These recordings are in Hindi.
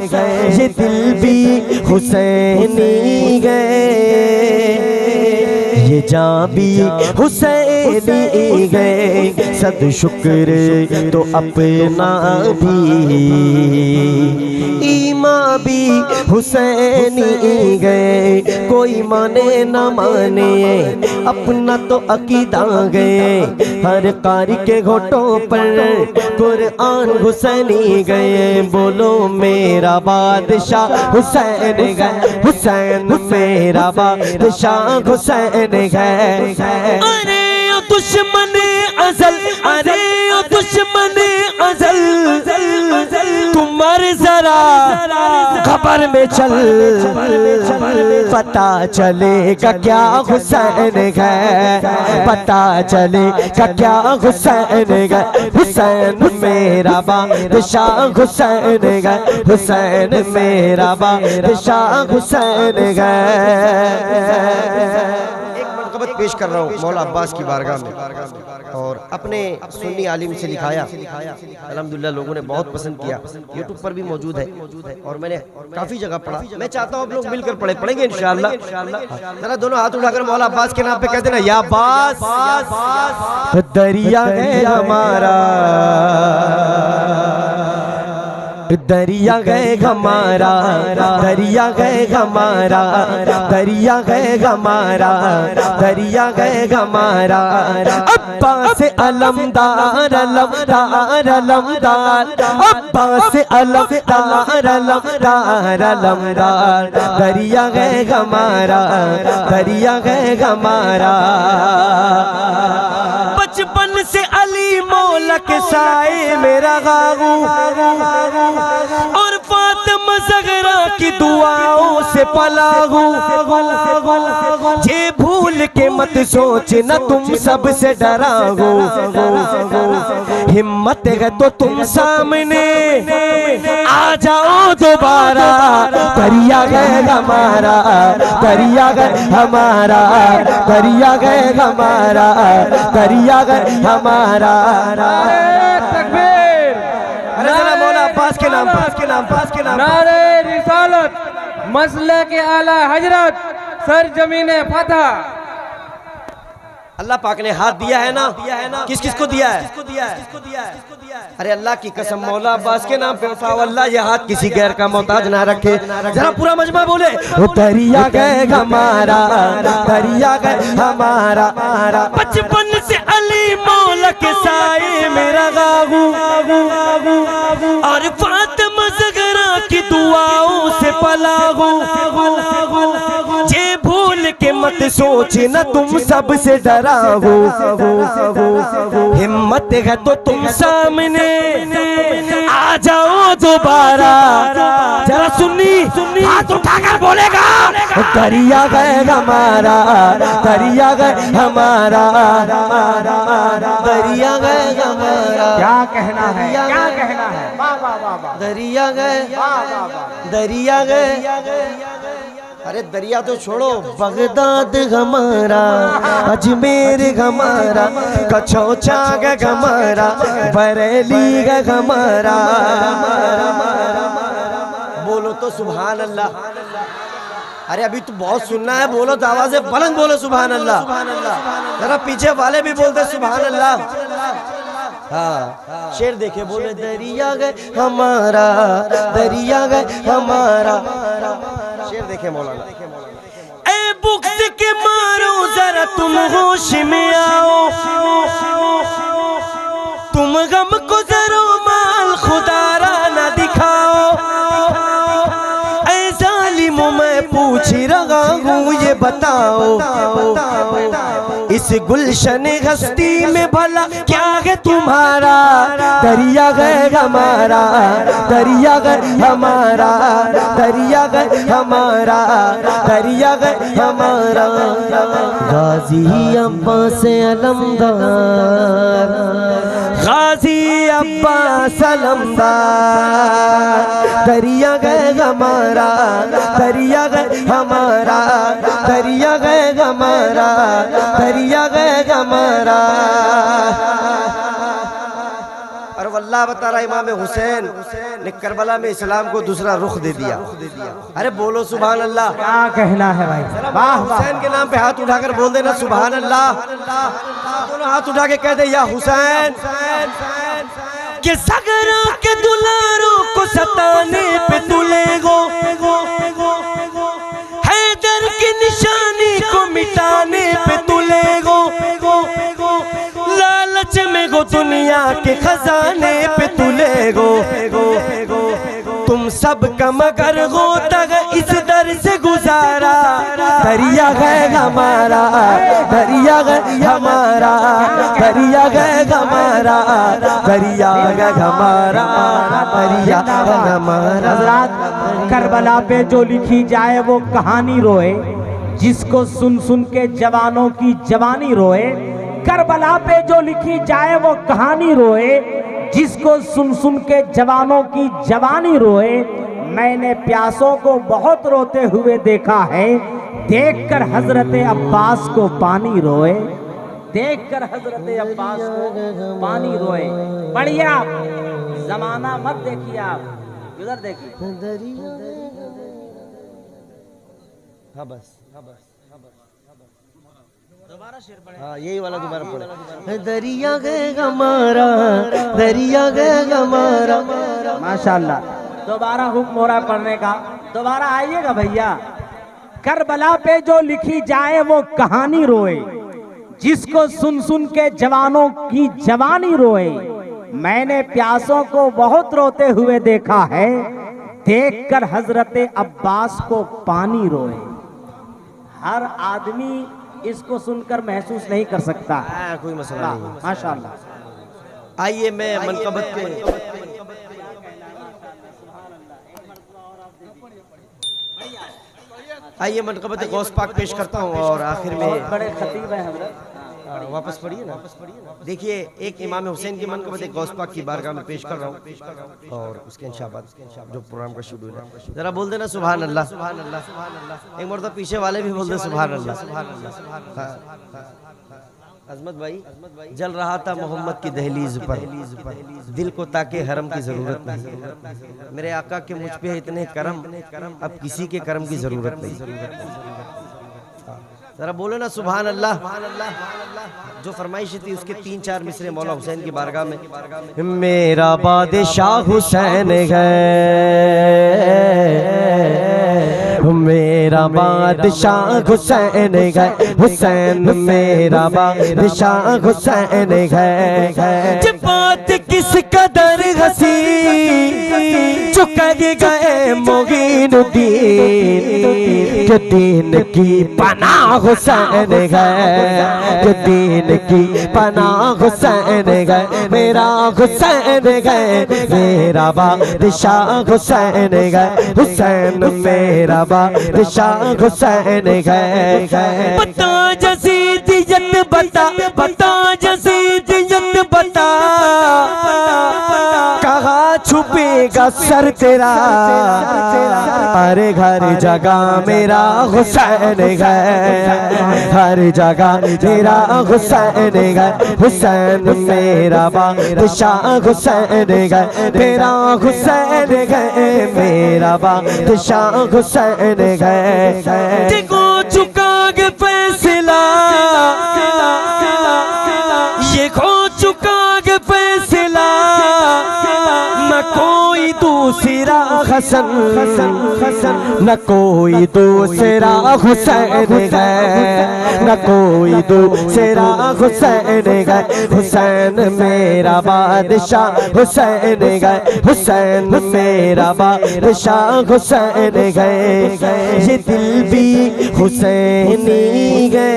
ये दिल भी हुसैनी गए, ये जान भी हुसैनी गए। सद शुक्र तो अपना भी, ईमां भी हुसैनी गए। कोई माने न माने अपना तो अकीदा गए। हर कारी के घोटों पर कुरान हुसैनी गए। बोलो मेरा बादशाह हुसैन गए, हुसैन मेरा बादशाह हुसैन गए। अरे ओ दुश्मन अज़ल, अरे ओ दुश्मन अज़ल, तुम मर जरा खबर में चल, पता चलेगा क्या हुसैन है, पता चलेगा क्या हुसैन है। हुसैन मेरा बादशाह हुसैन है, हुसैन मेरा बादशाह हुसैन है। पेश कर रहा हूँ मौला अब्बास की बारगाह में, और अपने सुन्नी आलिम से लिखाया। अल्हम्दुलिल्लाह लोगों ने बहुत पसंद किया, यूट्यूब पर भी मौजूद है और मैंने काफी जगह पढ़ा। मैं चाहता हूँ आप लोग मिलकर पढ़ेंगे इंशाअल्लाह। जरा दोनों हाथ उठाकर मौला अब्बास के नाम पे कहते ना, या अब्बास दरिया है हमारा, दरिया गए हमारा, दरिया गए हमारा, दरिया गए हमारा, दरिया गए हमारा। अब्बास अलमदार अलमदार अलमदार, अब्बास अलमदार अलमदार अलमदार, दरिया गए हमारा, दरिया गए हमारा। बचपन से अली मौला के साए मेरा गागू, और फातिमा ज़हरा की दुआओं से पला हूँ। ये भूल के मत सोच न तुम सबसे डरा हो, हिम्मत है तो तुम सामने आ जाओ दोबारा। दरिया गए हमारा, दरिया गए हमारा, दरिया गए हमारा, दरिया गए हमारा। अब्बास के नाम, पास के नाम, पास के नाम। नारे रिसालत, मसले के आला हजरत, सर जमीने फतह। अल्लाह पाक ने हाथ दिया है ना, किस किस को दिया है? अरे अल्लाह की कसम मौला अब्बास के नाम पे उठाओ, अल्लाह ये हाथ किसी गैर का मोहताज ना रखे। जरा पूरा मजमा बोले, दरिया गए हमारा, दरिया गए हमारा। बचपन से अली मौला के साए मेरा गागू, और फातिमा ज़हरा की दुआओं से पला हूँ। ये भूल के मत सोच न तुम सबसे डरा हो, हिम्मत है तो तुम सामने आ जाओ दोबारा। जरा सुन्नी हाथ उठाकर बोलेगा, दरिया गए हमारा, दरिया गए हमारा, दरिया गए हमारा। क्या कहना है, क्या कहना है? दरिया गए, दरिया गए। अरे दरिया तो छोड़ो, बगदाद हमारा, अजमेर हमारा, कचौचा हमारा, बरेली हमारा। बोलो तो सुभान अल्लाह। अरे अभी तो बहुत सुनना है, बोलो तो आवाज़ बुलंद बोलो सुभान अल्लाह। जरा पीछे वाले भी बोलते सुभान अल्लाह। हाँ शेर देखे, बोले दरिया गए हमारा, दरिया गए हमारा। शेर देखे मौलाना, ए बुक्स के मारो जरा तुम होश में आओ, तुम गम को जरो माल खुदारा न दिखाओ। ऐ जालिमों मैं पूछ रहा हूँ ये बताओ, इस गुलशन हस्ती में भला क्या है तुम्हारा? दरिया गए हमारा, दरिया गए हमारा, दरिया गए हमारा, दरिया गए हमारा। गाजी अब्बास अलमदार, गाजी अब्बास अलमदार, दरिया गए हमारा, दरिया गए हमारा, दरिया गए हमारा, दरिया गए हमारा। और अल्लाह बता रहा इमाम हुसैन ने करबला में इस्लाम को दूसरा रुख दे दिया। अरे बोलो सुभान अल्लाह। क्या कहना है भाई, वाह वाह। हुसैन के नाम पे हाथ उठाकर बोल देना सुभान अल्लाह। दोनों हाथ उठा के कह दे या हुसैन। के सगरों के दुलारों को सताने पे तुलेगो, हैदर की निशानी को मिटाने पे तुलेगो, लालच में गो दुनिया के खजाने पे तुलेगो। तुम सब का मगर गो तक इस दर से गुजारा, दरिया है हमारा, दरिया है हमारा, दरिया है हमारा, दरिया है हमारा, दरिया है हमारा। हज़रात, करबला पे जो लिखी जाए वो कहानी रोए, जिसको सुन सुन के जवानों की जवानी रोए। करबला पे जो लिखी जाए वो कहानी रोए, जिसको सुन सुन के जवानों की जवानी रोए। मैंने प्यासों को बहुत रोते हुए देखा है, देखकर हजरत अब्बास को पानी रोए, देखकर हजरत अब्बास को पानी रोए। बढ़िया जमाना मत देखिए आप, इधर देखिए। हाँ बस, हाँ यही वाला दोबारा पढ़े। दरिया गए हमारा, दरिया गए हमारा। माशाल्लाह, दोबारा हुक्म हो रहा है पढ़ने का, दोबारा आइएगा भैया। करबला पे जो लिखी जाए वो कहानी रोए, जिसको सुन सुन के जवानों की जवानी रोए। मैंने प्यासों को बहुत रोते हुए देखा है, देखकर हजरत अब्बास को पानी रोए। हर आदमी इसको सुनकर महसूस नहीं कर सकता। कोई मसला नहीं। माशाल्लाह। आइए मैं मनकबत के आइए मनकबत गौस पाक पेश करता हूँ और आखिर में बड़े खतीब हैं हजरत। वापस पढ़िए ना। देखिए एक इमाम हुसैन की मनकबत गौस पाक की बारगाह में पेश कर रहा हूँ और उसके इंशाअल्लाह जो प्रोग्राम का शेड्यूल है जरा बोल देना सुभान अल्लाह, सुभान अल्लाह, सुभान अल्लाह। एक मर्तबा पीछे वाले भी बोल दे सुभान अल्लाह, सुभान अल्लाह। अजमत भाई जल रहा था मोहम्मद की दहलीज पर, दिल को ताके हरम की जरूरत नहीं। मेरे आका के मुझ पे इतने करम, अब किसी के करम की जरूरत नहीं। जरा बोलो ना सुभान अल्लाह। जो फरमाइश थी उसके 3-4 मिसरे मौला हुसैन की बारगाह में। मेरा बादशाह हुसैन है, मेरा बादशाह हुसैन है, हुसैन मेरा बादशाह हुसैन है। जब बात किस कदर हसी जो कह गए मोगीनुद्दीन, जो दीन की पनाह हुसैन है, जो दीन की पनाह हुसैन है। मेरा हुसैन है, मेरा बादशाह हुसैन है, हुसैन मेरा बादशाह हुसैन है। बता जसीदियत बता, बता जसीदियत बता, कहाँ छुपेगा सर तेरा, अरे हर जगह मेरा हुसैन है, हर जगह मेरा हुसैन है। हुसैन मेरा बादशाह हुसैन है, मेरा हुसैन है, मेरा बादशाह हुसैन है। देखो चुका के फैसला, ये खो चुका के फैसला, न कोई दूसरा हसन, न कोई दूसरा हुसैन है, न कोई दूसरा हुसैन है। हुसैन मेरा बादशाह हुसैन है, हुसैन मेरा बादशाह हुसैन है। ये दिल भी हुसैनी है,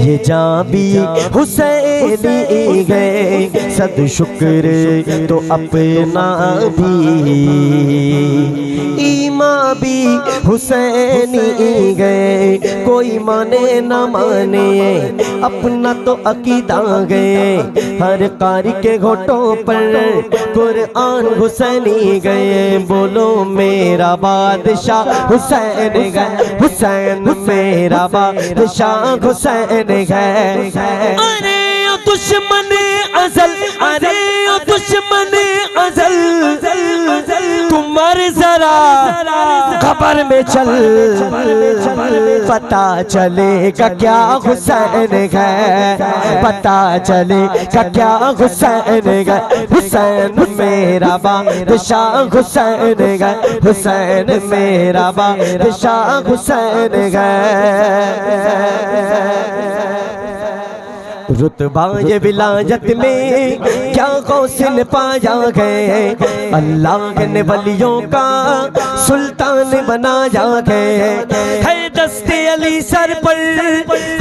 ये जान भी हुसैनी है। सद शुक्र तो अपना भी, ईमान भी हुसैनी गए। कोई माने न माने अपना तो अकीदा गए, हर कारी के घोटों पर कुरान हुसैनी गए। बोलो मेरा बादशाह हुसैन गए, हुसैन मेरा बादशाह हुसैन है। अरे दुश्मन अज़ल अरे ओ दुश्मन अजल तू मर जरा खबर में चल, पता चलेगा क्या हुसैन है, पता चलेगा क्या हुसैन है। हुसैन मेरा बादशाह हुसैन है, हुसैन मेरा बादशाह हुसैन है। रुतबा ये विलायत में क्या कौशल पाया गए, अल्लाह ने वलियों का सुल्तान बनाया गए। है दस्ते अली सर पर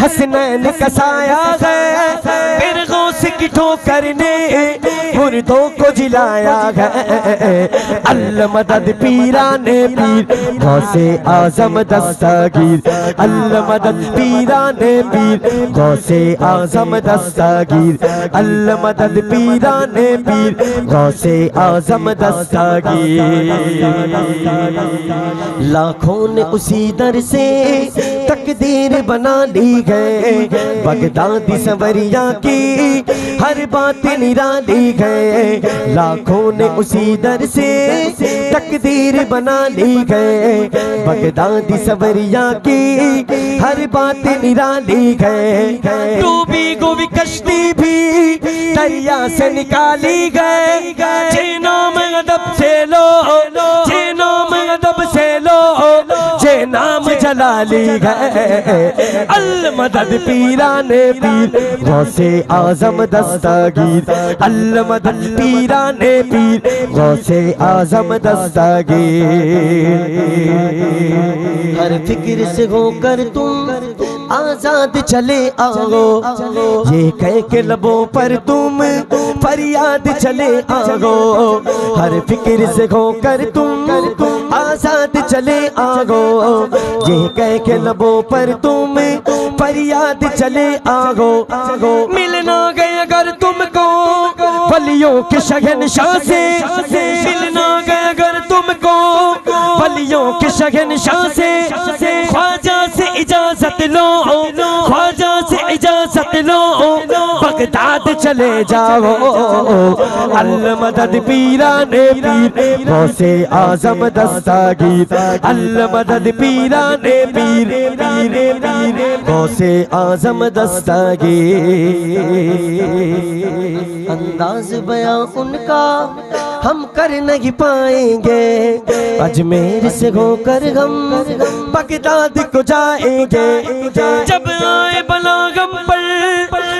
हसनैन कसाया गए, फिर गौस की ठोकर ने मुर्दों को जिलाया गए। अल्लाह मदद पीराने पीर गौसे आजम दस्तगीर, अल्लाह मदद पीराने पीर गौसे आजम दस्तगीर, अल्लाह मदद पीराने पीर गौसे आजम दस्तगीर। लाखों ने उसी दर से तकदीर बना ली गए, बगदादी संवरिया की हर बात निराली गए। लाखों ने उसी दर से तकदीर बना ली गए, बगदादी संवरिया की हर बात निराली गए। डूबी गोभी कश्ती भी दरिया से निकाली गए, जे नाम अदब से लो, जे नाम अदब से लो, जे नाम जलाली गए। अल मदद पीराने पीर गौसे आजम दस्तगीर, अल मदद पीराने पीर गौसे आजम दस्तगीर। हर फिक्र से होकर तुम आजाद चले आओ, ये कह के लबों पर तुम फरियाद चले आओ। हर फिक्र से होकर तुम आजाद चले आओ, ये कह के लबों पर तुम फरियाद चले आओ। मिलना गए अगर तुमको वलियों के शहंशाह से, मिलना गए अगर तुमको वलियों के शहंशाह से, ख्वाजा से इजाजत लो, ख्वाजा से इजाजत लो, बगदाद चले जाओ। अल्लाह मदद पीराने पीर गौसे आजम दस्तगीर, अल्लाह मदद पीराने पीर गौसे आजम दस्तगीर। अंदाज बयां उनका हम कर नहीं पाएंगे, अजमेर से होकर हम बगदाद को जाएंगे। जब आए बलागम पर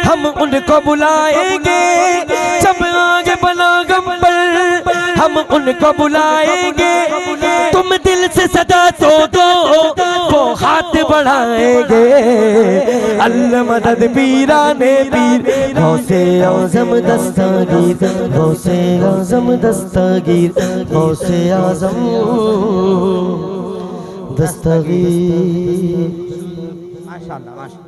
हम उनको बुलाएंगे, जब आए बलागम पर हम उनको बुलाएंगे। तुम दिल से सदा तो दो, वो हाथ बढ़ाएंगे। अल्लाह मदद पीराने पीर गौसे आजम दस्तगीर, गौसे आजम दस्तगीर, गौसे आजम दस्तगीर। माशाअल्लाह माशाअल्लाह।